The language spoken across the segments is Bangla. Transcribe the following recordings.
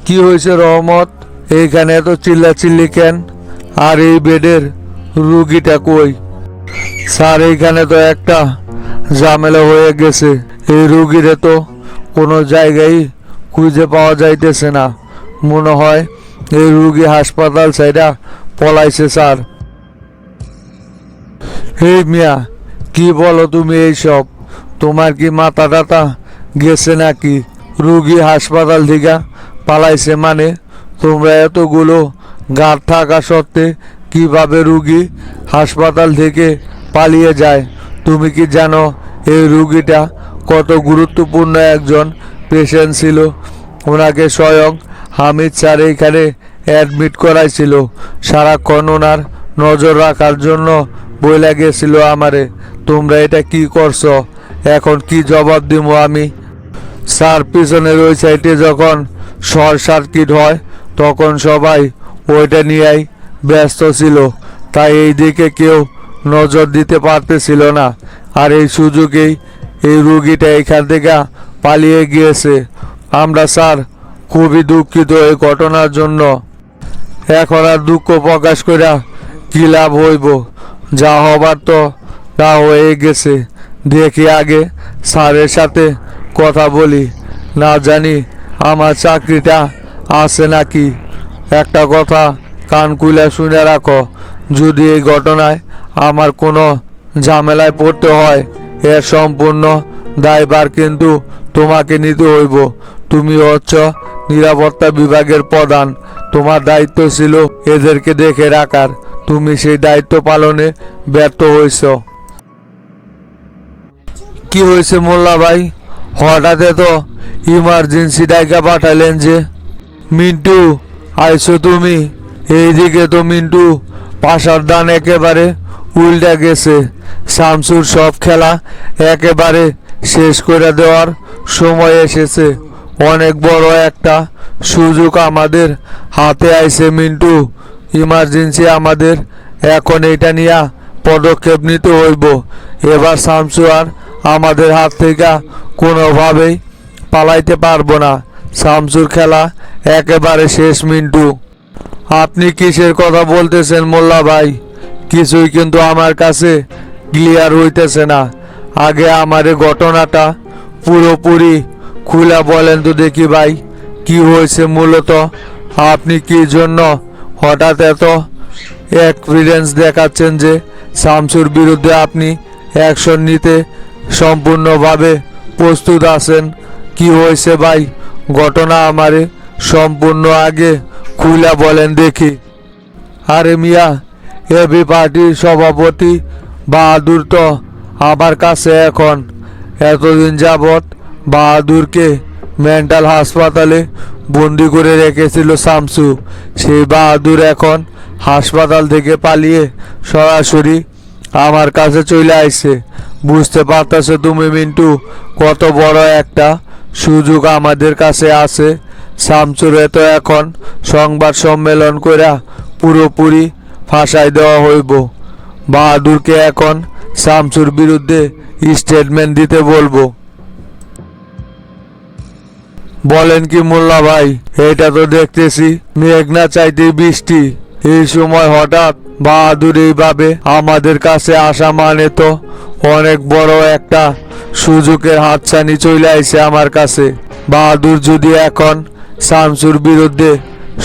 কি হয়েছে রহমত? এইখানে এত চিল্লাচিল্লি কেন? আর এই বেডের রুগীটা কই? স্যার এইখানে তো একটা ঝামেলা হয়ে গেছে। এই রুগীরে তো কোনো জায়গায় খুঁজে পাওয়া যাইতেছে না। মনে হয় এই রুগী হাসপাতাল ছাইড়া পলাইছে স্যার। এই মিয়া, কি বলো তুমি এইসব? তোমার কি মাথা টাথা গেছে নাকি? রুগী হাসপাতাল থেকে পালাইছে মানে? তোমরা এতগুলো গার্ড থাকা সত্ত্বে কিভাবে রুগী হাসপাতাল থেকে পালিয়ে যায়? তুমি কি জানো এই রুগীটা কত গুরুত্বপূর্ণ একজন পেশেন্ট ছিল? ওনাকে স্বয়ং হামিদ স্যার এইখানে অ্যাডমিট করাইছিল। সারাক্ষণ ওনার নজর রাখার জন্য বইলা গেছিল আমারে। তোমরা এটা কি করছো? এখন কি জবাব দিব আমি? স্যার, পিছনের ওই সাইডে যখন শর্ট সার্কিট হয় তখন সবাই ওইটা নিয়েই ব্যস্ত ছিল, তাই এই দিকে কেউ নজর দিতে পারতেছিল না। আর এই সুযোগেই এই রুগীটা এখান থেকে পালিয়ে গিয়েছে। আমরা স্যার খুবই দুঃখিত এই ঘটনার জন্য। এখন আর দুঃখ প্রকাশ করে কি লাভ হইব? যা হবার তো তা হয়ে গেছে। দেখি আগে স্যারের সাথে কথা বলি, না জানি আমার চাকরিটা আছে নাকি। একটা কথা কান খুলে শুনে রাখো, যদি এই ঘটনায় আমার কোনো ঝামেলায় পড়তে হয় এর সম্পূর্ণ দায়ভার কিন্তু তোমাকে নিতে হইব। তুমি হচ্ছ নিরাপত্তা বিভাগের প্রধান। তোমার দায়িত্ব ছিল এদেরকে দেখে রাখার। তুমি সেই দায়িত্ব পালনে ব্যর্থ হয়েছ। কি হয়েছে মোল্লা ভাই? হঠাৎ তো ইমার্জেন্সি ডাইকা পাঠালেন যে? মিন্টু, আইছো তুমি? এইদিকে তো মিন্টু পাশার দান একেবারে উল্টা গেছে। শামসুর সব খেলা একেবারে শেষ করে দেওয়ার সময় এসেছে। অনেক বড় একটা সুযোগ আমাদের হাতে আইছে মিন্টু। ইমার্জেন্সি আমাদের এখন এটা নিয়ে পদক্ষেপ নিতে হইব। এবার শামসু আর আমাদের হাত থেকে কোনোভাবেই পালাইতে পারবো না। শামসুর খেলা একেবারে শেষ মিন্টু। আপনি কিসের কথা বলতেছেন মোল্লা ভাই? কিছুই কিন্তু আমার কাছে ক্লিয়ার হইতেছে না। আগে আমার এই ঘটনাটা পুরোপুরি খুলে বলেন তো দেখি ভাই, কি হয়েছে মূলত? আপনি কি জন্য হঠাৎ এত এক্সপিরিয়েন্স দেখাচ্ছেন যে শামসুর বিরুদ্ধে আপনি অ্যাকশন নিতে সম্পূর্ণভাবে প্রস্তুত আছেন? কি হয়েছে ভাই? ঘটনা আমারে সম্পূর্ণ আগে খুলে বলেন দেখি। আরে মিয়া, এবি পার্টির সভাপতি বাহাদুর তো আমার কাছে এখন। এতদিন যাবৎ বাহাদুরকে মেন্টাল হাসপাতালে বন্দি করে রেখেছিল শামসু। সেই বাহাদুর এখন হাসপাতাল থেকে পালিয়ে সরাসরি আমার কাছে চলে আইছে। বুঝতে পারতেছো তুমি মিন্টু, কত বড় একটা সুযোগ আমাদের কাছে আছে। শামসুরে তো এখন সংবাদ সম্মেলন করে পুরোপুরি ফাঁসাই দেওয়া হইব। বাহাদুরকে এখন শামসুর বিরুদ্ধে স্টেটমেন্ট দিতে বলবো। বলেন কি মোল্লা ভাই? এটা তো দেখতেছি মেঘ না চাইতেই বৃষ্টি। এই সময় হঠাৎ বাহাদুর এইভাবে আমাদের কাছে আসা মানে তো অনেক বড় একটা সুযোগের হাতছানি চলে আইছে আমার কাছে। বাহাদুর যদি এখন শামসুর বিরুদ্ধে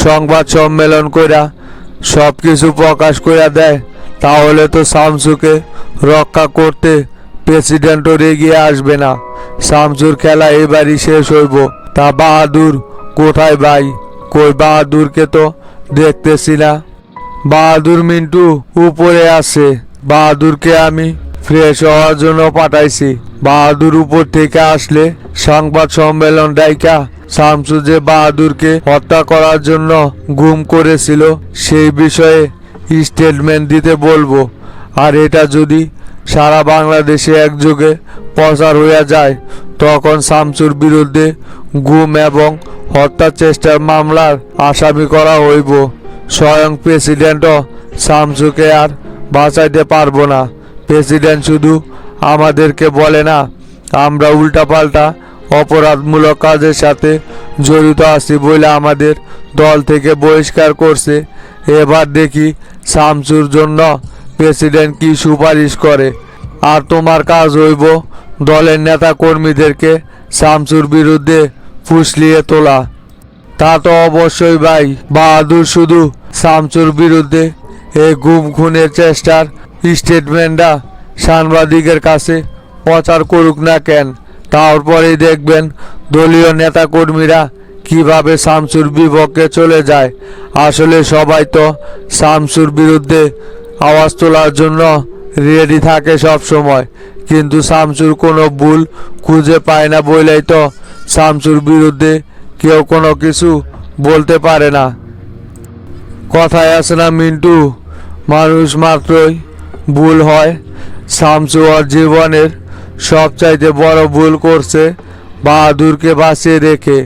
সংবাদ সম্মেলন কইরা সবকিছু প্রকাশ কইরা দেয়, তাহলে তো শামসুকে রক্ষা করতে প্রেসিডেন্টও এগিয়ে আসবে না। শামসুর খেলা এবারই শেষ হইব। তা বাহাদুর কোথায় ভাই? কই বাহাদুরকে তো দেখতেছি না। বাহাদুর মিন্টু উপরে আছে। বাহাদুরকে আমি ফ্রেশ হওয়ার জন্য পাঠাইছি। বাহাদুর উপর থেকে আসলে সংবাদ সম্মেলন ডাইকা শামসু যে বাহাদুরকে হত্যা করার জন্য গুম করেছিল সেই বিষয়ে স্টেটমেন্ট দিতে বলবো। আর এটা যদি সারা বাংলাদেশে একযোগে প্রচার হইয়া যায়, তখন শামসুর বিরুদ্ধে গুম এবং হত্যা চেষ্টার মামলার আসামি করা হইব। স্বয়ং প্রেসিডেন্টও শামসুকে আর বাঁচাইতে পারবো না। প্রেসিডেন্ট শুধু আমাদেরকে বলে না, আমরা উল্টাপাল্টা অপরাধমূলক কাজের সাথে জড়িত আছি বলে আমাদের দল থেকে বহিষ্কার করছে। এবার দেখি শামসুর জন্য প্রেসিডেন্ট কি সুপারিশ করে। আর তোমার কাজ হইব দলের নেতা কর্মীদেরকে শামসুর বিরুদ্ধে ফুসলিয়ে তোলা। তা তো অবশ্যই ভাই। বাহাদুর শুধু শামসুর বিরুদ্ধে এই গুম খুনের চেষ্টার স্টেটমেন্টটা সাংবাদিকের কাছে প্রচার করুক না কেন, তারপরেই দেখবেন দলীয় নেতাকর্মীরা কিভাবে শামসুর বিপক্ষে চলে যায়। আসলে সবাই তো শামসুর বিরুদ্ধে আওয়াজ তোলার জন্য রেডি থাকে সব সময়, কিন্তু শামসুর কোনো ভুল খুঁজে পায় না বলেই তো শামসুর বিরুদ্ধে কেউ কোনো কিছু বলতে পারে না। কথায় আছে না মিন্টু, মানুষ মাত্রই ভুল হয়। শামসু ওর জীবনের সবচাইতে বড় ভুল করছে বাহাদুরকে বাঁচিয়ে রেখে।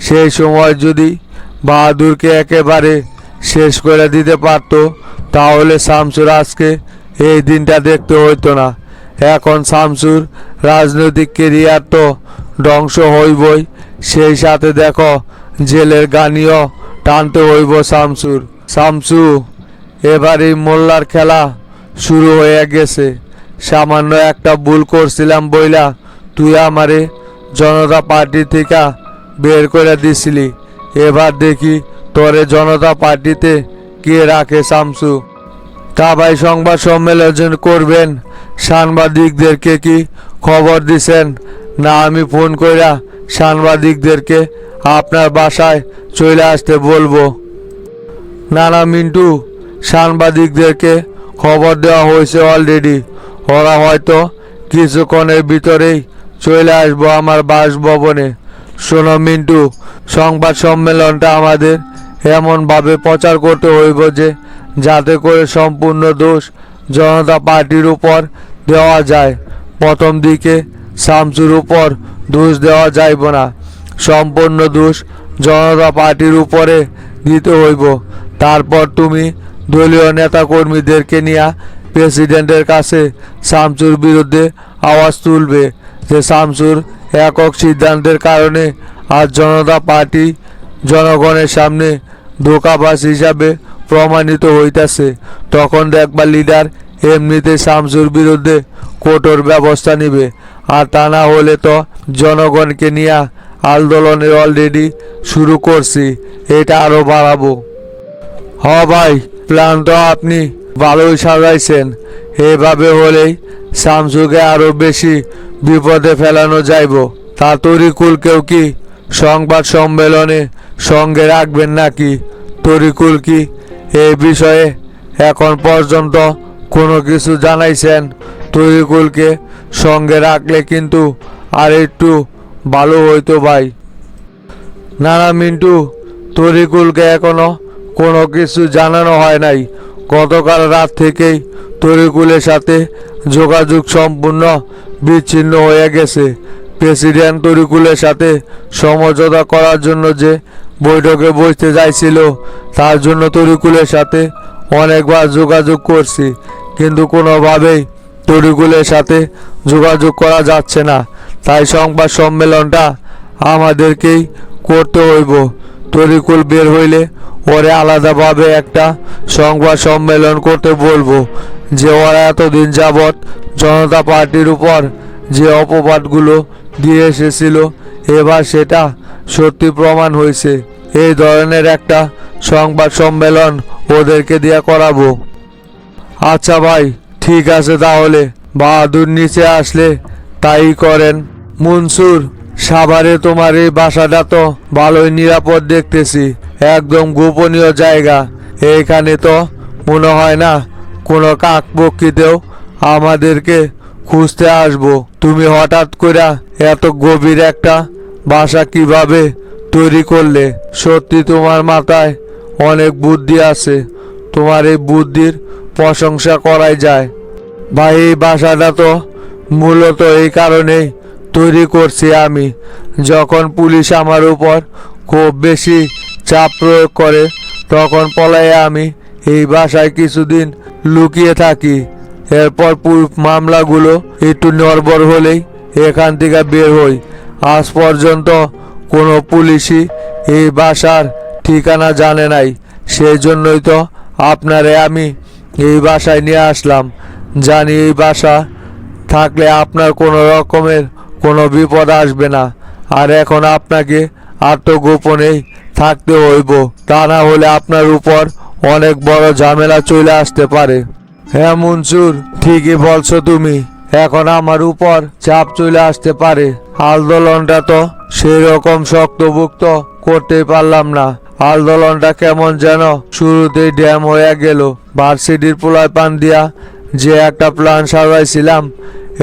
সেই সময় যদি বাহাদুরকে একেবারে শেষ করে দিতে পারত, তাহলে শামসুর আজকে এই দিনটা দেখতে হইতো না। এখন শামসুর রাজনৈতিক কেরিয়ার তো ধ্বংস হইবই, সেই সাথে দেখো জেলের গানিও টানতে হইব শামসুর। শামসু, এবার এই মোল্লার খেলা শুরু হয়ে গেছে। সামান্য একটা ভুল করছিলাম বইলা তুই আমারে জনতা পার্টি থেকে বের করে দিছিলি। এবার দেখি তোরে জনতা পার্টিতে কে রাখে শামসু। তা ভাই, সংবাদ সম্মেলন করবেন, সাংবাদিকদেরকে কি খবর দিছেন? না আমি ফোন কইরা সাংবাদিকদেরকে আপনার বাসায় চলে আসতে বলবো? না না মিন্টু, সাংবাদিকদেরকে খবর দেওয়া হয়েছে অলরেডি। ওরা হয়তো কিছুক্ষণের ভিতরেই চলে আসবো আমার বাসভবনে। শোনো মিন্টু, সংবাদ সম্মেলনটা আমাদের এমনভাবে প্রচার করতে হইব যে যাতে করে সম্পূর্ণ দোষ জনতা পার্টির উপর দেওয়া যায়। প্রথম দিকে শামসুর উপর দোষ দেওয়া যাইব না, সম্পূর্ণ দোষ জনতা পার্টির উপরে দিতে হইব। তারপর তুমি দলীয় নেতাকর্মীদেরকে নিয়ে প্রেসিডেন্টের কাছে শামসুর বিরুদ্ধে আওয়াজ তুলবে যে শামসুর একক সিদ্ধান্তের কারণে আজ জনতা পার্টি জনগণের সামনে ধোঁকাবাজ হিসাবে প্রমাণিত হইতেছে। তখন দেখবা লিডার এমনিতে শামসুর বিরুদ্ধে কঠোর ব্যবস্থা নিবে। আর তা না হলে তো জনগণকে নিয়ে আন্দোলনের অলরেডি শুরু করছি, এটা আরো বাড়াবো। হ ভাই, প্ল্যান তো আপনি ভালোই সাজাইছেন। এভাবে হলেই শামসুকে আরো বেশি বিপদে ফেলানো যাইব। তা তরিকুলকেও কি সংবাদ সম্মেলনে সঙ্গে রাখবেন নাকি? তরিকুল কি এই বিষয়ে এখন পর্যন্ত কোনো কিছু জানাইছেন? তরিকুলকে সঙ্গে রাখলে কিন্তু আর একটু ভালো হইতো ভাই। না না মিন্টু, তরিকুলকে এখনো কোনো কিছু জানানো হয় নাই। গতকাল রাত থেকেই তরিকুলের সাথে যোগাযোগ সম্পূর্ণ বিচ্ছিন্ন হয়ে গেছে। প্রেসিডেন্ট তরিকুলের সাথে সমঝোতা করার জন্য যে বৈঠকে বসতে চাইছিল, তার জন্য তরিকুলের সাথে অনেকবার যোগাযোগ করছি, কিন্তু কোনোভাবেই তরিকুলের সাথে যোগাযোগ করা যাচ্ছে না। তাই সংবাদ সম্মেলনটা আমাদেরকেই করতে হইব। তরিকুল বের হইলে ওরে আলাদাভাবে একটা সংবাদ সম্মেলন করতে বলবো যে ওরা এতদিন যাবৎ জনতা পার্টির উপর যে অপবাদগুলো দিয়ে এসেছিল, এবার সেটা সত্যি প্রমাণ হয়েছে। এই ধরনের একটা সংবাদ সম্মেলন ওদেরকে দিয়ে করাবো। আচ্ছা ভাই, ঠিক আছে তাহলে। বাহাদুর নিচে আসলে তাই করেন। মনসুর, সাভারে তোমার এই বাসাটা তো ভালোই নিরাপদ দেখতেছি, একদম গোপনীয় জায়গা। এইখানে তো মনে হয় না কোনো কাকপক্ষীতেও আমাদেরকে খুঁজতে আসবো। তুমি হঠাৎ করে এত গভীর একটা বাসা কিভাবে তৈরি করলে? সত্যি তোমার মাথায় অনেক বুদ্ধি আছে, তোমার এই বুদ্ধির প্রশংসা করাই যায়। ভাই, এই বাসাটা তো মূলত এই কারণেই তৈরি করছি আমি। যখন পুলিশ আমার উপর খুব বেশি চাপ প্রয়োগ করে, তখন পলায়ে আমি এই বাসায় কিছুদিন লুকিয়ে থাকি। এরপর মামলাগুলো একটু নড়বড় হলেই এখান থেকে বের হই। আজ পর্যন্ত কোনো পুলিশই এই বাসার ঠিকানা জানে নাই। সেই জন্যই তো আপনারে আমি এই বাসায় নিয়ে আসলাম। জানি এই বাসা থাকলে আপনার কোনো রকমের কোনো বিপদ আসবে না। আর এখন আপনাকে আত্মগোপনেই থাকতে হইব, তা না হলে আপনার উপর অনেক বড় ঝামেলা চলে আসতে পারে। হ্যাঁ মনসুর, ঠিকই বলছো তুমি। এখন আমার উপর চাপ চলে আসতে পারে। আন্দোলনটা তো সেই রকম শক্তভুক্ত করতেই পারলাম না। আন্দোলনটা কেমন যেন শুরুতেই ড্যাম হয়ে গেল। ভার্সিটির পোলায় পান দিয়া যে একটা প্ল্যান সাজাইছিলাম,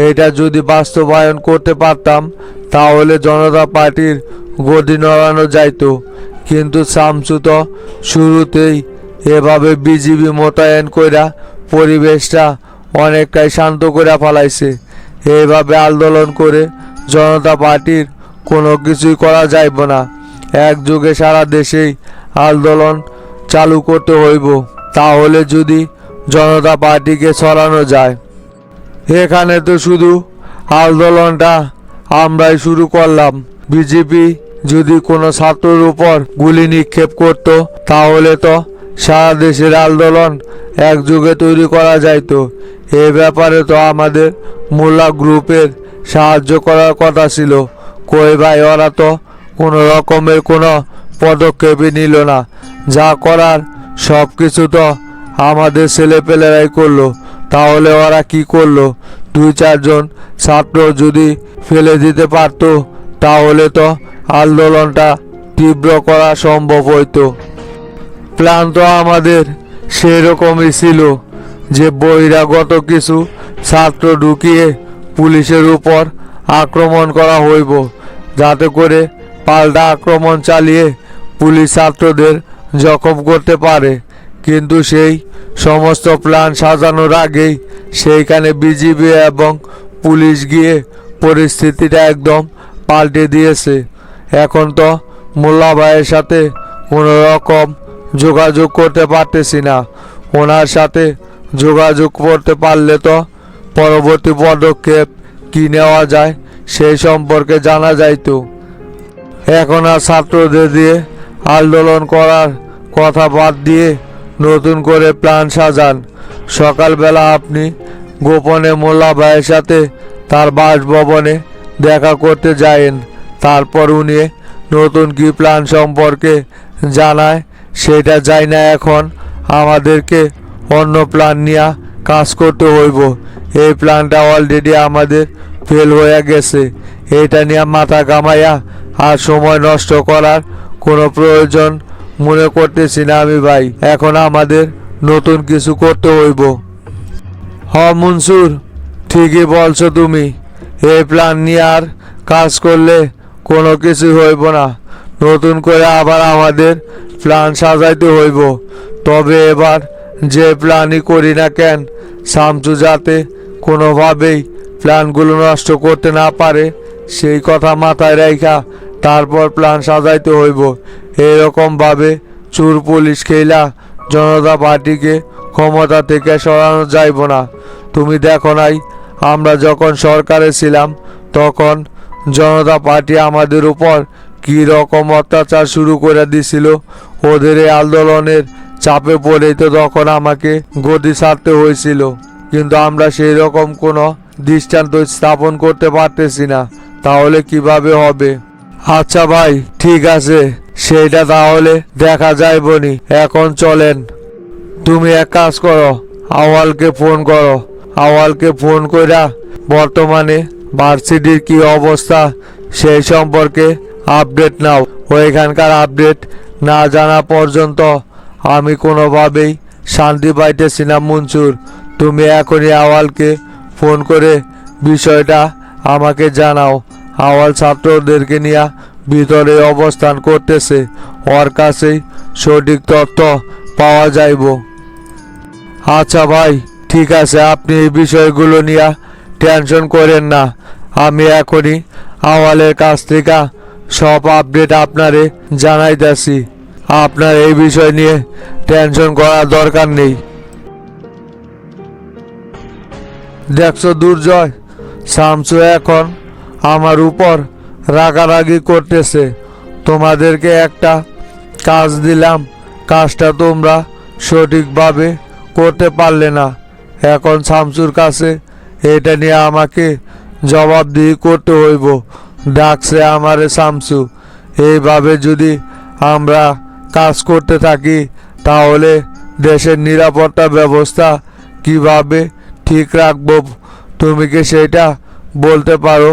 এটা যদি বাস্তবায়ন করতে পারতাম তাহলে জনতা পার্টির গদি নড়ানো যাইতো। কিন্তু শামসু তো শুরুতেই এভাবে বিজিবি মোতায়েন কইরা পরিবেশটা অনেকটাই শান্ত করে ফেলাইছে। এইভাবে আন্দোলন করে জনতা পার্টির কোনো কিছুই করা যাইব না। একযোগে সারা দেশেই আন্দোলন চালু করতে হইব, তাহলে যদি জনতা পার্টিকে সরানো যায়। এখানে তো শুধু আন্দোলনটা আমরাই শুরু করলাম। বিজেপি যদি কোনো ছাত্রের উপর গুলি নিক্ষেপ করত তাহলে তো সারা দেশের আন্দোলন একযোগে তৈরি করা যাইতো। এ ব্যাপারে তো আমাদের মোল্লা গ্রুপের সাহায্য করার কথা ছিল। কই ভাই, ওরা তো কোনো রকমের কোনো পদক্ষেপই নিল না। যা করার সব কিছু তো আমাদের ছেলেপেলেরাই করলো। তাহলে ওরা কি করলো? 2-4 জন ছাত্র যদি ফেলে দিতে পারতো তাহলে তো আন্দোলনটা তীব্র করা সম্ভব হইতো। প্ল্যান তো আমাদের সেরকমই ছিল যে বহিরাগত কিছু ছাত্র ঢুকিয়ে পুলিশের উপর আক্রমণ করা হইব, যাতে করে পাল্টা আক্রমণ চালিয়ে পুলিশ ছাত্রদের জখম করতে পারে। কিন্তু সেই সমস্ত প্ল্যান সাজানোর আগেই সেইখানে বিজিবি এবং পুলিশ গিয়ে পরিস্থিতিটা একদম পাল্টে দিয়েছে। এখন তো মোল্লা ভাইয়ের সাথে কোনো রকম যোগাযোগ করতে পারতেছি না। ওনার সাথে যোগাযোগ করতে পারলে তো পরবর্তী পদক্ষেপ কি নেওয়া যায় সেই সম্পর্কে জানা যাইতো। এখন আর ছাত্রদের দিয়ে আন্দোলন করার কথা বাদ দিয়ে নতুন করে প্ল্যান সাজান। সকালবেলা আপনি গোপনে মোল্লা ভাইয়ের সাথে তার বাসভবনে দেখা করতে যায়েন। তারপর উনি নতুন কি প্ল্যান সম্পর্কে জানায় সেটা যাই না। এখন আমাদেরকে অন্য প্ল্যান নিয়ে কাজ করতে হইব। এই প্ল্যানটা অলরেডি আমাদের ফেল হয়ে গেছে। এটা নিয়ে মাথা ঘামাইয়া আর সময় নষ্ট করার কোনো প্রয়োজন মনে করতেছি না আমি ভাই। এখন আমাদের নতুন কিছু করতে হইব। হ মনসুর, ঠিকই বলছো তুমি। এই প্ল্যান নিয়ে আর কাজ করলে কোনো কিছু হইব না। নতুন করে আবার আমাদের প্ল্যান সাজাইতে হইব। তবে এবার যে প্ল্যানই করি না কেন, শামসু যাতে কোনোভাবেই প্ল্যানগুলো নষ্ট করতে না পারে সেই কথা মাথায় রাখা তারপর প্ল্যান সাজাইতে হইব। এরকমভাবে চোর পুলিশ খেলা জনতা পার্টিকে ক্ষমতা থেকে সরানো যাইব না। তুমি দেখো নাই, আমরা যখন সরকারে ছিলাম তখন জনতা পার্টি আমাদের উপর কি রকম অত্যাচার শুরু করে দিছিল। ওদের এই আন্দোলনের চাপে পড়েই তো তখন আমাকে গদি ছাড়তে হয়েছিল। কিন্তু আমরা সেই রকম কোনো দৃষ্টান্ত স্থাপন করতে পারতেছি না। তাহলে কিভাবে হবে? আচ্ছা ভাই, ঠিক আছে, সেইটা তাহলে দেখা যাইবনি। এখন চলেন। তুমি এক কাজ করো, আওয়ালকে ফোন করো। আওয়ালকে ফোন কইরা বর্তমানে ভার্সিটির কি অবস্থা সেই সম্পর্কে আপডেট নাও। ওইখানকার আপডেট না জানা পর্যন্ত আমি কোনোভাবেই শান্তি পাইতেছি না মনসুর। তুমি এখনই আওয়ালকে ফোন করে বিষয়টা আমাকে জানাও। আওয়াল ছাত্রদেরকে নিয়ে ভিতরে অবস্থান করতেছে, ওর কাছেই সঠিক তথ্য পাওয়া যাইব। আচ্ছা ভাই, ঠিক আছে, আপনি এই বিষয়গুলো নিয়ে টেনশন করেন না। আমি এখনই আওয়ালের কাছ থেকে সব আপডেট আপনারে জানাইতেছি। আপনার এই বিষয় নিয়ে টেনশন করার দরকার নেই। দেখছো দুর্জয়, শামসু এখন আমার উপর রাগারাগি করতেছে। তোমাদেরকে একটা কাজ দিলাম, কাজটা তোমরা সঠিকভাবে করতে পারলে না। এখন শামসুর কাছে এটা নিয়ে আমাকে জবাবদিহি করতে হইব। ডাকছে আমারে শামসু। এইভাবে যদি আমরা কাজ করতে থাকি তাহলে দেশের নিরাপত্তা ব্যবস্থা কিভাবে ঠিক রাখবো তুমি কি সেটা বলতে পারো?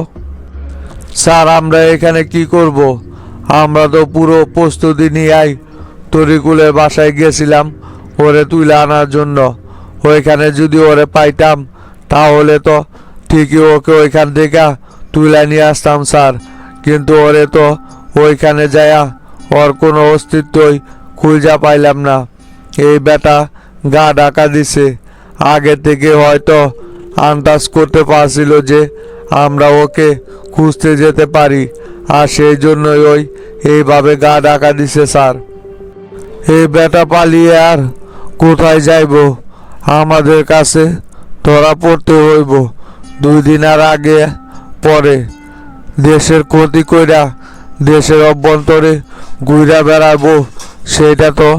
স্যার, আমরা এখানে কি করব? আমরা তো পুরো প্রস্তুতি নিয়েই তরিকুলের বাসায় গেছিলাম ওরে তুলে আনার জন্য। ওইখানে যদি ওরে পাইতাম তাহলে তো ঠিকই ওকে ওইখান থেকে তুলে নিয়ে আসতাম স্যার। কিন্তু ওরে তো ওইখানে যায়া ওর কোনো অস্তিত্বই খুঁজা পাইলাম না। এই বেটা গা ঢাকা দিছে। আগে থেকে হয়তো আন্দাজ করতে পারছিল যে আমরা ওকে খুঁজতে যেতে পারি, আর সেই জন্যই ওই এইভাবে গা ঢাকা দিছে স্যার। এই বেটা পালিয়ে আর কোথায় যাইব? আমাদের কাছে ধরা পড়তে হইব। 2 দিন আর আগে পরে দেশের ক্ষতি কইরা দেশের অভ্যন্তরে ঘুরা বেড়াবো, সেটা তো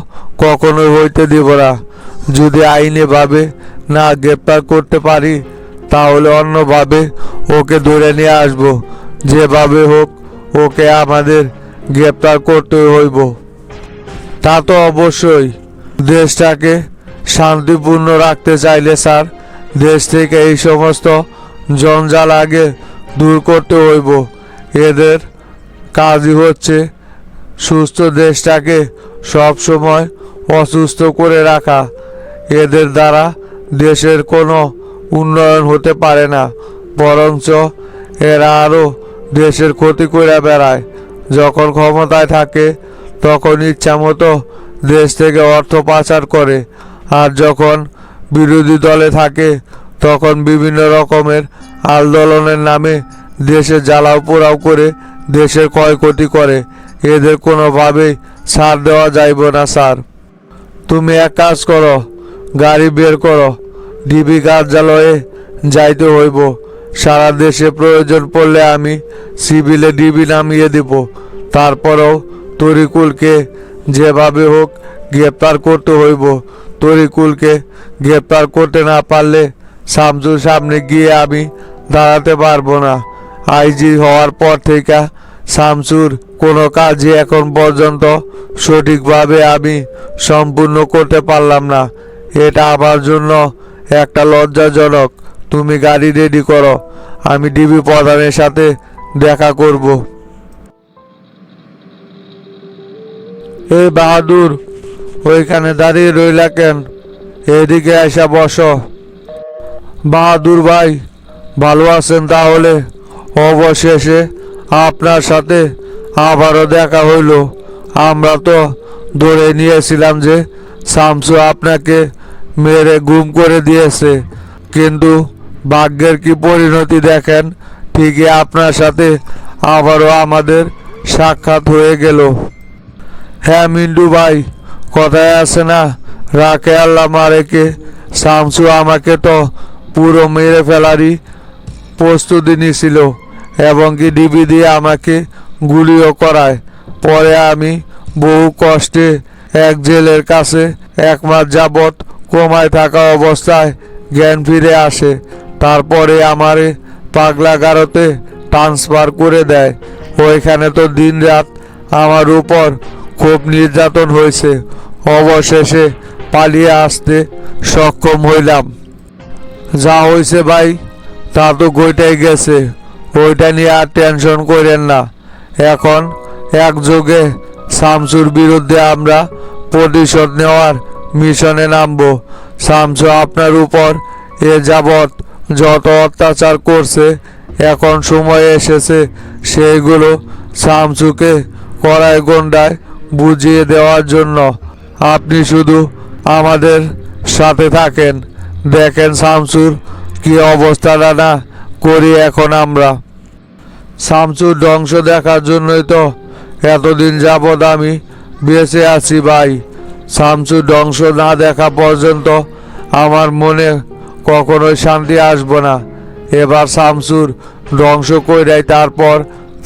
কখনোই হইতে দিব না। যদি আইনিভাবে না গ্রেপ্তার করতে পারি তাহলে অন্যভাবে ওকে ধরে নিয়ে আসবো। যেভাবে হোক ওকে আমাদের গ্রেপ্তার করতে হইব। তা তো অবশ্যই। দেশটাকে শান্তিপূর্ণ রাখতে চাইলে স্যার দেশ থেকে এই সমস্ত জঞ্জাল আগে দূর করতে হইব। এদের কাজই হচ্ছে সুস্থ দেশটাকে সব সময় অসুস্থ করে রাখা। এদের দ্বারা দেশের কোনো উন্নয়ন হতে পারে না, বরঞ্চ এরা আরও দেশের ক্ষতি করে বেড়ায়। যখন ক্ষমতায় থাকে তখন ইচ্ছামতো দেশ থেকে অর্থ পাচার করে, আর যখন বিরোধী দলে থাকে তখন বিভিন্ন রকমের আন্দোলনের নামে দেশে জ্বালাও পোড়াও করে দেশের ক্ষয়ক্ষতি করে। এদের কোনোভাবেই ছাড় দেওয়া যাইব না স্যার। তুমি এক কাজ করো, গাড়ি বের করো, ডিবি কার্যালয়ে যাইতে হইব। সারা দেশে প্রয়োজন পড়লে আমি সিভিলে ডিবি নামিয়ে দিব। তারপরেও তরিকুলকে যেভাবে হোক গ্রেপ্তার করতে হইব। তরিকুলকে গ্রেপ্তার করতে না পারলে শামসুর সামনে গিয়ে আমি দাঁড়াতে পারবো না। আইজি হওয়ার পর থেকে শামসুর কোনো কাজই এখন পর্যন্ত সঠিকভাবে আমি সম্পূর্ণ করতে পারলাম না। এটা আমার জন্য একটা লজ্জাজনক। তুমি গাড়ি রেডি করো, আমি ডিবি প্রধানের সাথে দেখা করব। এই বাহাদুর, ওইখানে দাঁড়িয়ে রইলা কেন? এদিকে এসে বসো। বাহাদুর ভাই, ভালো আছেন তাহলে? অবশেষে আপনার সাথে আবারও দেখা হইল। আমরা তো ধরে নিয়েছিলাম যে শামসু আপনাকে মেরে গুম করে দিয়েছে, কিন্তু ভাগ্যের কি পরিণতি দেখেন, ঠিকই আপনার সাথে আবারও আমাদের সাক্ষাৎ হয়ে গেল। হ্যাঁ মিন্টু ভাই, কথায় আছে না, রাখে আল্লাহ মারেকে। শামসু আমাকে তো পুরো মেরে ফেলারই প্রস্তুতি নিছিল, এবং কি ডিবি দিয়ে আমাকে গুলিও করায়। পরে আমি বহু কষ্টে এক জেলের কাছে 1 মাস যাবৎ কোমায় থাকা অবস্থায় জ্ঞান ফিরে আসে। তারপরে আমারে পাগলাগারোতে ট্রান্সফার করে দেয়। ওইখানে তো দিন রাত আমার উপর খুব নির্যাতন হয়েছে। অবশেষে পালিয়ে আসতে সক্ষম হইলাম। যা হয়েছে ভাই, তা তো গইটাই গেছে। ওইটা নিয়ে আর টেনশন করেন না। এখন একযোগে শামসুর বিরুদ্ধে আমরা প্রতিশোধ নেওয়ার মিশনে নামবো। শামসু আপনার উপর এ যাবৎ যত অত্যাচার করছে, এখন সময় এসেছে সেইগুলো শামসুকে কড়াই গন্ডায় বুঝিয়ে দেওয়ার জন্য। আপনি শুধু আমাদের সাথে থাকেন, দেখেন শামসুর কি অবস্থাটা না করি এখন আমরা। শামসুর ধ্বংস দেখার জন্যই তো এতদিন যাবৎ আমি বেঁচে আছি ভাই। শামসুর ধ্বংস না দেখা পর্যন্ত আমার মনে কখনোই শান্তি আসবো না। এবার শামসুর ধ্বংস কইরাই তারপর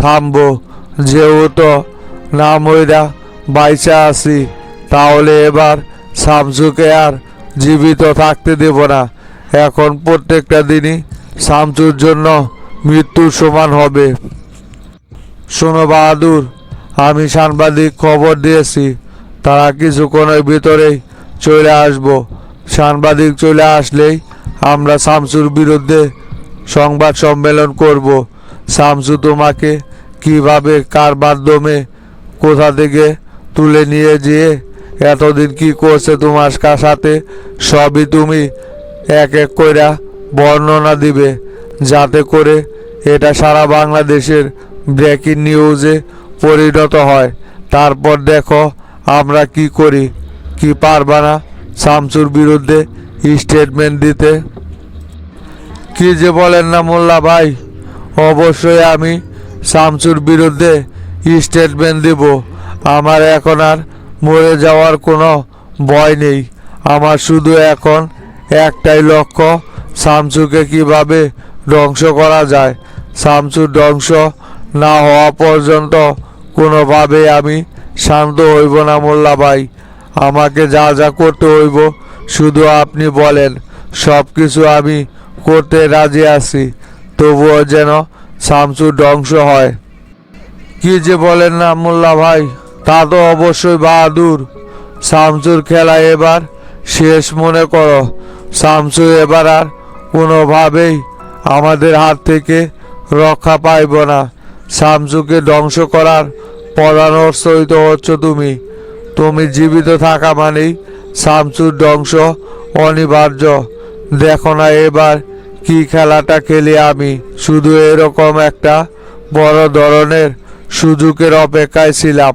থামবো। যেহেতু না মইরা বাইচা আছি, তাহলে এবার শামসুকে আর জীবিত থাকতে দেব না। এখন প্রত্যেকটা দিনই শামসুর জন্য মৃত্যুর সমান হবে। শোনো বাহাদুর, আমি সাংবাদিক খবর দিয়েছি, তারা কিছুক্ষণের ভিতরেই চলে আসবো। সাংবাদিক চলে আসলেই আমরা শামসুর বিরুদ্ধে সংবাদ সম্মেলন করব। শামসু তোমাকে কিভাবে, কার মাধ্যমে, কোথা থেকে তুলে নিয়ে যেয়ে এতদিন কি করছে তোমার সাথে, সবই তুমি এক এক কইরা বর্ণনা দিবে, যাতে করে এটা সারা বাংলাদেশের ব্রেকিং নিউজে পরিণত হয়। তারপর দেখো আমরা কি করি। কি পারবা না শামসুর বিরুদ্ধে স্টেটমেন্ট দিতে? কি যে বলেন না মোল্লা ভাই, অবশ্যই আমি শামসুর বিরুদ্ধে স্টেটমেন্ট দিব। আমার এখন আর মরে যাওয়ার কোনো ভয় নেই। আমার শুধু এখন একটাই লক্ষ্য, শামসুকে কিভাবে ধ্বংস করা যায়। শামসুর ধ্বংস না হওয়া পর্যন্ত কোনোভাবেই আমি শান্ত হইব না মোল্লা ভাই। আমাকে যা যা করতে হইব শুধু আপনি বলেন, সব কিছু আমি করতে রাজি আছি, তবুও যেন শামসুর ধ্বংস হয়। কি যে বলেন না মোল্লা ভাই, তা তো অবশ্যই বাহাদুর। শামসুর খেলা এবার শেষ মনে করো। শামসু এবার আর কোনোভাবেই আমাদের হাত থেকে রক্ষা পাইব না। শামসুকে ধ্বংস করার প্রধান অস্ত্রই তো হচ্ছ তুমি। তুমি জীবিত থাকা মানেই শামসুর ধ্বংস অনিবার্য। দেখো না এবার কি খেলাটা খেলি আমি। শুধু এরকম একটা বড় ধরনের সুযোগের অপেক্ষায় ছিলাম।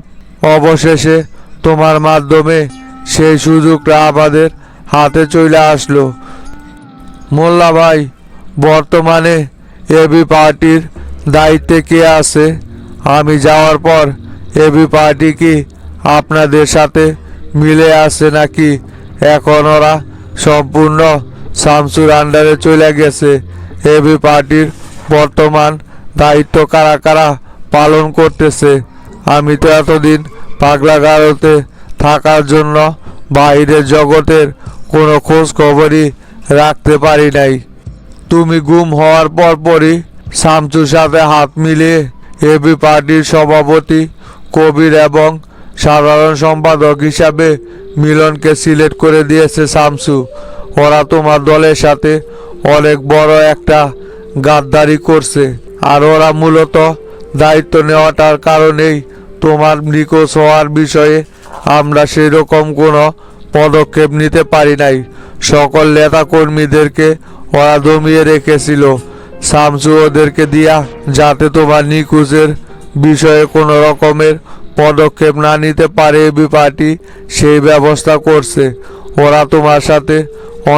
অবশেষে তোমার মাধ্যমে সেই সুযোগটা আমাদের হাতে চলে আসলো। মোল্লা ভাই, বর্তমানে এবি পার্টির দায়িত্বে কে আছে? আমি যাওয়ার পর এবি পার্টি কি আপনাদের সাথে মিলে আছে, নাকি এখন ওরা সম্পূর্ণ শামসুর আন্ডারে চলে গেছে? এবি পার্টির বর্তমান দায়িত্ব কারা কারা পালন করতেছে? আমি তো এতদিন পাগলাগারোতে থাকার জন্য বাইরের জগতের কোনো খোঁজ খবরই রাখতে পারি নাই। তুমি গুম হওয়ার পরপরই শামসুর সাথে হাত মিলিয়ে এবি পার্টির সভাপতি, কবির এবং সাধারণ সম্পাদক হিসাবে মিলনকে সিলেক্ট করে দিয়েছে শামসু। ওরা তোমার দলের সাথে অনেক বড় একটা গাদ্দারি করছে, আর ওরা মূলত দায়িত্ব নেওয়াটার কারণেই তোমার নিখোঁজ হওয়ার বিষয়ে আমরা সেরকম কোনো পদক্ষেপ নিতে পারি নাই। সকল নেতা কর্মীদেরকে ওরা দমিয়ে রেখেছিল শামসু ওদেরকে দিয়া, যাতে তোমার নিখোঁজের বিষয়ে কোনো রকমের পদক্ষেপ না নিতে পারে এবি পার্টি, সেই ব্যবস্থা করছে। ওরা তোমার সাথে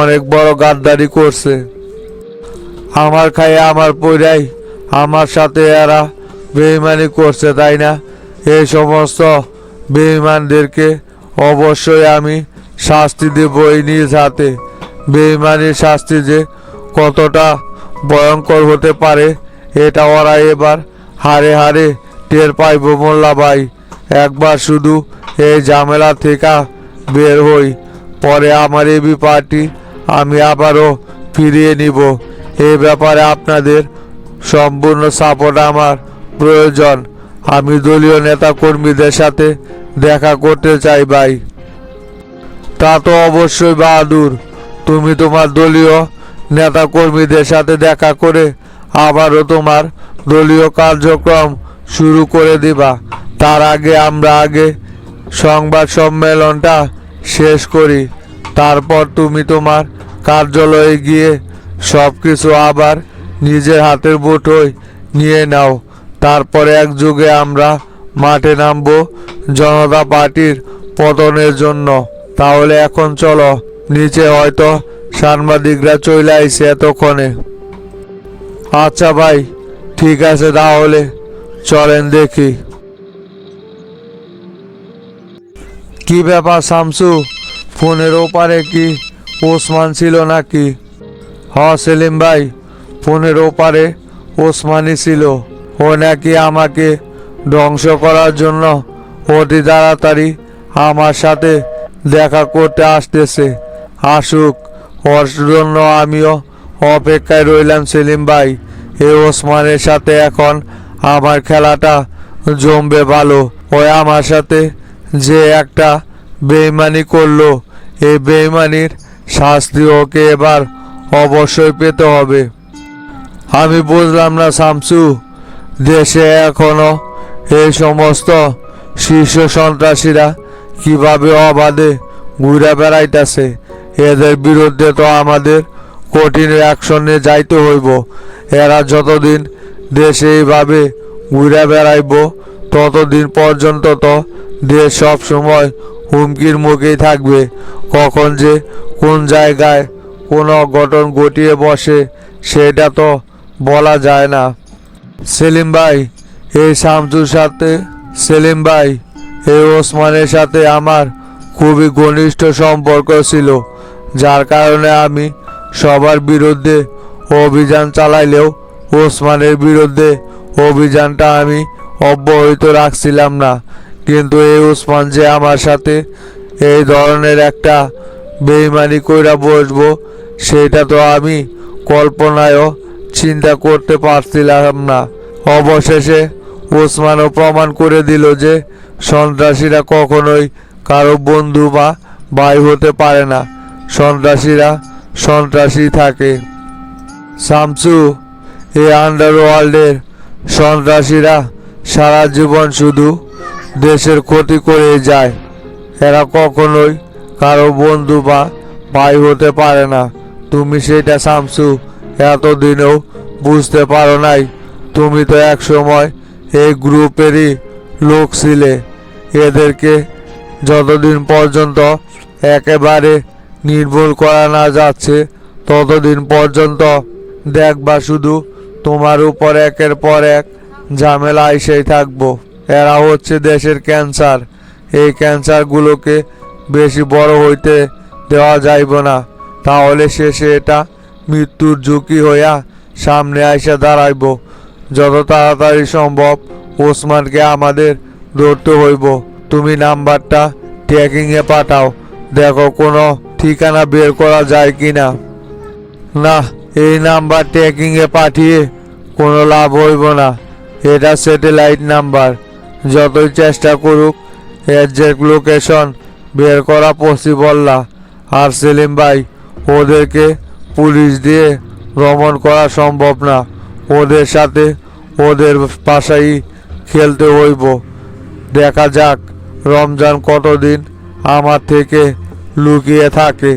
অনেক বড় গাদ্দারি করছে। আমার খায়ে আমার পইরাই আমার সাথে এরা বেঈমানি করছে, তাই না? এই সমস্ত বেঈমানদেরকে অবশ্যই আমি শাস্তি দেবই নিজ হাতে। বেঈমানির শাস্তি যে কতটা ভয়ঙ্কর হতে পারে এটা ওরা এবার হারে হারে টের পাইব মোল্লা ভাই। একবার শুধু এই ঝামেলা থেকে বের হই, পরে আমার এবি পার্টি আমি আবারও ফিরিয়ে নিব। এই ব্যাপারে আপনাদের সম্পূর্ণ সাপোর্ট আমার প্রয়োজন। আমি দলীয় নেতা কর্মীদের সাথে দেখা করতে চাই ভাই। তা তো অবশ্যই বাহাদুর, তুমি তোমার দলীয় নেতা কর্মীদের সাথে দেখা করে আবারও তোমার দলীয় কার্যক্রম শুরু করে দিবা। তার আগে আমরা সংবাদ সম্মেলনটা শেষ করি, তারপর তুমি তোমার কার্যালয়ে গিয়ে সব কিছু আবার নিজের হাতের মুঠোয় নিয়ে নাও। তারপরে একযোগে আমরা মাঠে নামবো জনতা পার্টির পতনের জন্য। তাহলে এখন চলো নিচে, হয়তো সাংবাদিকরা চলে আইছে এতক্ষণে। আচ্ছা ভাই, ঠিক আছে, তাহলে চলেন দেখি। কি ব্যাপার শামসু, ফোনের ওপারে কি ওসমান ছিল নাকি? হ সেলিম ভাই, ফোনের ওপারে ওসমানই ছিল। ও নাকি আমাকে ধ্বংস করার জন্য অতি তাড়াতাড়ি আমার সাথে দেখা করতে আসতেছে। আসুক, ওর জন্য আমিও অপেক্ষায় রইলাম সেলিম ভাই। এই ওসমানের সাথে এখন আমার খেলাটা জমবে ভালো। ওই আমার সাথে যে একটা বেইমানি করলো, এই বেইমানির শাস্তি ওকে এবার অবশ্যই পেতে হবে। আমি বুঝলাম না শামসু, দেশে এখনো এই সমস্ত শীর্ষ সন্ত্রাসীরা কিভাবে অবাধে ঘুরে বেড়াইতেছে। এদের বিরুদ্ধে তো আমাদের কঠিন অ্যাকশনে যাইতে হইব। এরা যতদিন দেশে এইভাবে ঘুরে বেড়াইব ততদিন পর্যন্ত তো দেশ সব সময় হুমকির মুখেই থাকবে। কখন যে কোন জায়গায় কোন অঘটন ঘটিয়ে বসে সেটা তো বলা যায় না। সেলিম ভাই, এই শামসুর সাথে সেলিম ভাই, এই ওসমানের সাথে আমার খুবই ঘনিষ্ঠ সম্পর্ক ছিল, যার কারণে আমি সবার বিরুদ্ধে অভিযান চালাইলেও ওসমানের বিরুদ্ধে অভিযানটা আমি অব্যাহত রাখছিলাম না। কিন্তু এই ওসমান যে আমার সাথে এই ধরনের একটা বেইমানি কইরা বসবো সেটা তো আমি কল্পনায়ও চিন্তা করতে পারছিলাম না। অবশেষে ওসমানও প্রমাণ করে দিল যে সন্ত্রাসীরা কখনোই কারো বন্ধু বা ভাই হতে পারে না। সন্ত্রাসীরা সন্ত্রাসী থাকে। শামসু, এই আন্ডারওয়ার্ল্ডের সন্ত্রাসীরা সারা জীবন শুধু দেশের ক্ষতি করে যায়। এরা কখনোই কারো বন্ধু বা ভাই হতে পারে না। তুমি সেটা শামসু এতদিনেও বুঝতে পারো নাই। তুমি তো এক সময় এই গ্রুপেরই লোক ছিলে। এদেরকে যতদিন পর্যন্ত একেবারে নির্মূল করা না যাচ্ছে ততদিন পর্যন্ত দেখবা শুধু তোমার উপর একের পর এক ঝামেলা এসেই থাকবো। এরা হচ্ছে দেশের ক্যান্সার। এই ক্যান্সারগুলোকে বেশি বড় হইতে দেওয়া যাইব না, তাহলে শেষে এটা মৃত্যুর ঝুঁকি হইয়া সামনে আইসা দাঁড়াইব। যত তাড়াতাড়ি সম্ভব ওসমানকে আমাদের ধরতে হইব। তুমি নাম্বারটা ট্র্যাকিংয়ে পাঠাও, দেখো কোনো ঠিকানা বের করা যায় কিনা। না, এই নাম্বার ট্র্যাকিংয়ে পাঠিয়ে কোনো লাভ হইব না। এটা স্যাটেলাইট নাম্বার। যতই চেষ্টা করুক এক্সাক্ট লোকেশন বের করা পসিবল না। আর সেলিম ভাই, ওদেরকে পুলিশ দিয়ে দমন করা সম্ভব না। ওদের সাথে ওদের পাশাই খেলতে হইব। দেখা যাক রমজান কতদিন আমার থেকে লুকিয়ে থাকে।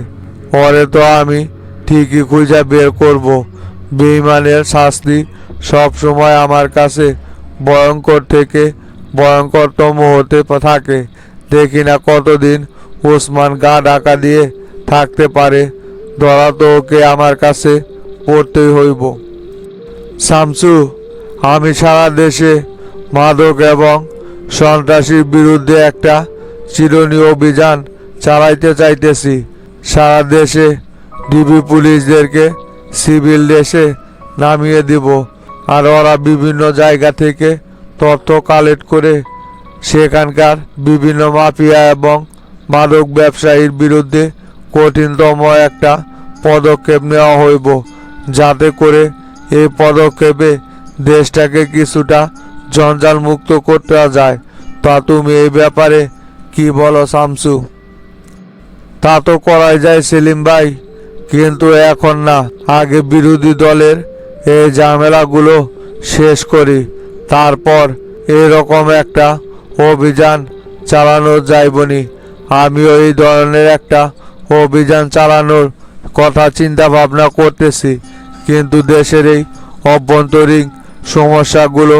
পরে তো আমি ঠিকই খুঁজে বের করব। বেঈমানের শাস্তি সব সময় আমার কাছে ভয়ঙ্কর থেকে ভয়ঙ্করতম হতে থাকে। দেখি না কতদিন ওসমান গা ঢাকা দিয়ে থাকতে পারে। ধরা তো ওকে আমার কাছে পড়তেই হইব। শামসু, আমি সারা দেশে মাদক এবং সন্ত্রাসীর বিরুদ্ধে একটা চিরুনি অভিযান চালাইতে চাইতেছি। সারা দেশে ডিবি পুলিশদেরকে সিভিল দেশে নামিয়ে দিব। আর ওরা বিভিন্ন জায়গা থেকে তথ্য কালেক্ট করে সেখানকার বিভিন্ন মাফিয়া এবং মাদক ব্যবসায়ীর বিরুদ্ধে কঠিনতম একটা পদক্ষেপ নেওয়া হইব, যাতে করে এই পদক্ষেপে দেশটাকে কিছুটা জঞ্জাল মুক্ত করতে যায়। তা তুমি এই ব্যাপারে কি বলো শামসু? তা তো করাই যায় সেলিম ভাই, কিন্তু এখন না। আগে বিরোধী দলের এই ঝামেলাগুলো শেষ করি, তারপর এরকম একটা অভিযান চালানো যাইবনি। আমিও এই ধরনের একটা অভিযান চালানোর কথা চিন্তা ভাবনা করতেছি, কিন্তু দেশের এই অভ্যন্তরীণ সমস্যাগুলো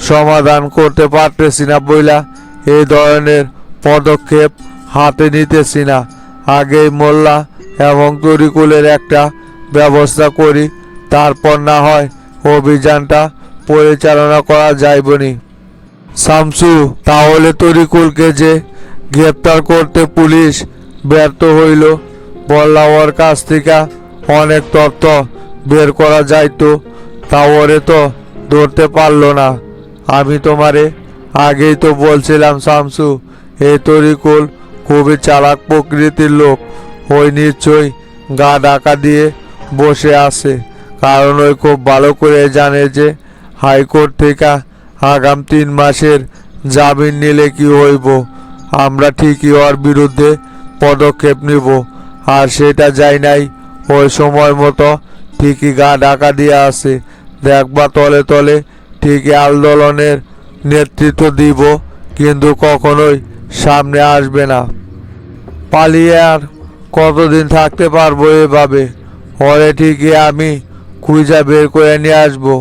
সমাধান করতে পারতেছি না বইলা এই ধরনের পদক্ষেপ হাতে নিতেছি না। আগেই মোল্লা এবং তরিকুলের একটা ব্যবস্থা করি, তারপর না হয় অভিযানটা পরিচালনা করা যাইবনি। শামসু, তাহলে তরিকুলকে যে গ্রেপ্তার করতে পুলিশ ব্যর্থ হইল, বললা ওর কাছ থেকে অনেক তথ্য বের করা যাইতো, তা ওরে তো ধরতে পারলো না। আমি তোমারে আগেই তো বলছিলাম শামসু, এই তরিকুল খুবই চালাক প্রকৃতির লোক। ওই নিশ্চয়ই গা ঢাকা দিয়ে বসে আছে, কারণ ওই খুব ভালো করে জানে যে হাইকোর্ট থেকে আগাম 3 মাসের জামিন নিলে কি হইব। আমরা ঠিকই ওর বিরুদ্ধে পদক্ষেপ নিব, আর সেটা যাই নাই ওই সময় মতো ঠিকই গা ঢাকা দিয়ে আছে। দেখবা তলে তলে ঠিকই আন্দোলনের নেতৃত্ব দিব, কিন্তু কখনোই সামনে আসবে না। পালিয়ে আর কতদিন থাকতে পারবো এভাবে? ওরে ঠিকই আমি খুঁজা বের করে নিয়ে আসবো।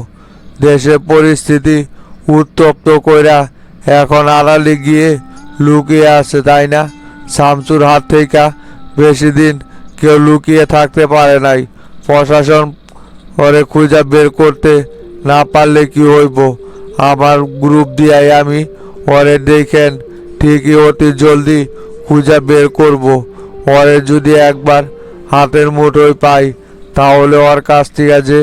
দেশের পরিস্থিতি উত্তপ্ত কইরা এখন আড়ালে গিয়ে লুকিয়ে আছে, তাই না? শামসুর হাত থেকে বেশি দিন কেউ লুকিয়ে থাকতে পারে নাই। প্রশাসন ওরে খুঁজা বের করতে না পারলে কি হইব? আমার গ্রুপ দিয়াই আমি ওরে দেখেন ঠিকই অতি জলদি খুঁজা বের করব। ওরে যদি একবার হাতের মুঠোয় পাই, তাহলে ওর কাছ থেকে যে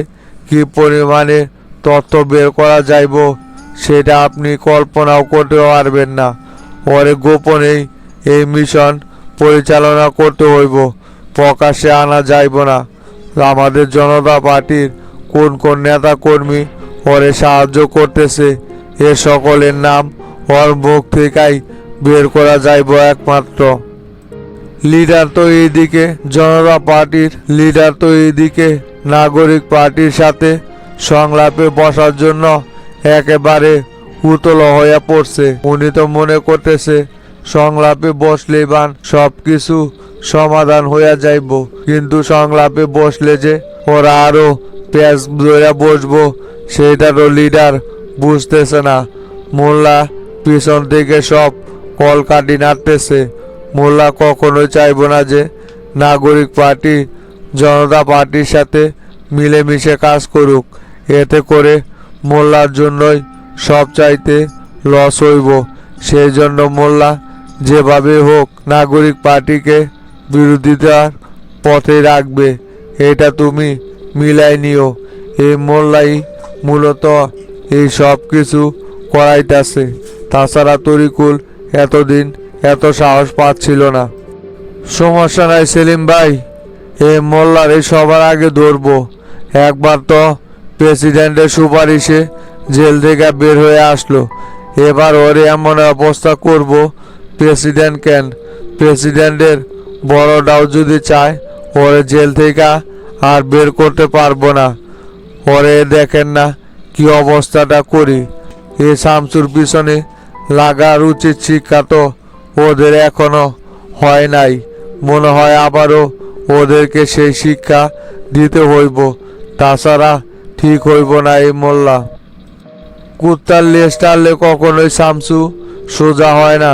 কি পরিমাণে তথ্য বের করা যাইব সেটা আপনি কল্পনাও করতে পারবেন না। ওরে গোপনেই এই মিশন পরিচালনা করতে হইব, প্রকাশ্যে আনা যাইব না। আমাদের জনতা পার্টির কোন কোন নেতা কর্মী ওরে সাহায্য করতেছে, এ সকলের নাম ওর মুখ থেকেই বের করা যাইব একমাত্র। লিডার তো এইদিকে জনতা পার্টির, লিডার তো এইদিকে নাগরিক পার্টির সাথে সংলাপে বসার জন্য একেবারে উতল হয়ে পড়ছে। উনি তো মনে করতেছে সংলাপে বসলেই বান সবকিছু সমাধান হইয়া যাইব, কিন্তু সংলাপে বসলে যে ওরা আরো পেঁচ ধরে বসবো সেইটারও লিডার বুঝতেছে না। মোল্লা পিছন থেকে সব কলকাঠি নাড়তেছে। মোল্লা কখনোই চাইব না যে নাগরিক পার্টি জনতা পার্টির সাথে মিলেমিশে কাজ করুক। এতে করে মোল্লার জন্যই সব চাইতে লস হইব। সেই জন্য মোল্লা যেভাবে হোক নাগরিক পার্টিকে বিরোধিতার পথে রাখবে, এটা তুমি মিলাই নিও। এই মোল্লাই মূলত এই সব কিছু করাইতেছে। তাছাড়া তরিকুল এতদিন এত সাহস পাচ্ছিল না। সমস্যা নাই সেলিম ভাই, এই মোল্লার এই সবার আগে ধরবো। একবার তো প্রেসিডেন্টের সুপারিশে জেল থেকে বের হয়ে আসলো, এবার ওরে এমন অবস্থা করব প্রেসিডেন্ট কেন, প্রেসিডেন্টের বড়টাও যদি চায় ওরে জেল থেকে আর বের করতে পারবো না। ওরে দেখেন না কি অবস্থাটা করি। এই শামসুর পিছনে লাগার উচিত শিক্ষা তো ওদের এখনো হয় নাই। মনে হয় আবারও ওদেরকে সেই শিক্ষা দিতে হইব, তাছাড়া ঠিক হইব না। এই মোল্লা কুত্তার লেজ টানলে কখনোই শামসু সোজা হয় না।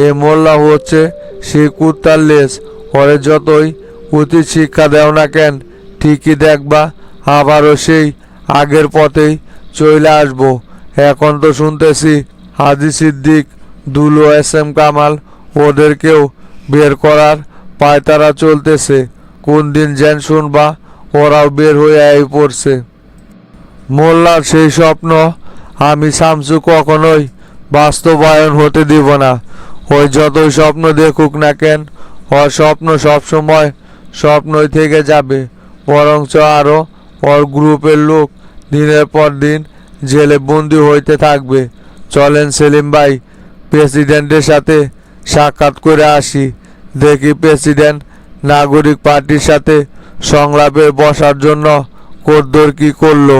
এই মোল্লা হচ্ছে সেই কুত্তার লেজ। ওরে যতই উচিত শিক্ষা দেও না কেন, ঠিকই দেখবা আবারও সেই আগের পথেই চলে আসবো। এখন তো শুনতেছি হাজি সিদ্দিক, দুলু, SM কামাল ওদেরকেও বের করার পায়তারা চলতেছে। কোন দিন যেন শুনবা ওরাও বের হয়ে পড়ছে। মোল্লার সেই স্বপ্ন আমি শামসু কখনোই বাস্তবায়ন হতে দিব না। ওই যতই স্বপ্ন দেখুক না কেন, ওর স্বপ্ন সবসময় স্বপ্নই থেকে যাবে। বরঞ্চ আরও ওর গ্রুপের লোক দিনের পর দিন জেলে বন্দি হইতে থাকবে। চলেন সেলিম ভাই, প্রেসিডেন্টের সাথে সাক্ষাৎ করে আসি। দেখি প্রেসিডেন্ট নাগরিক পার্টির সাথে সংলাপে বসার জন্য কদ্দুর কি করলো।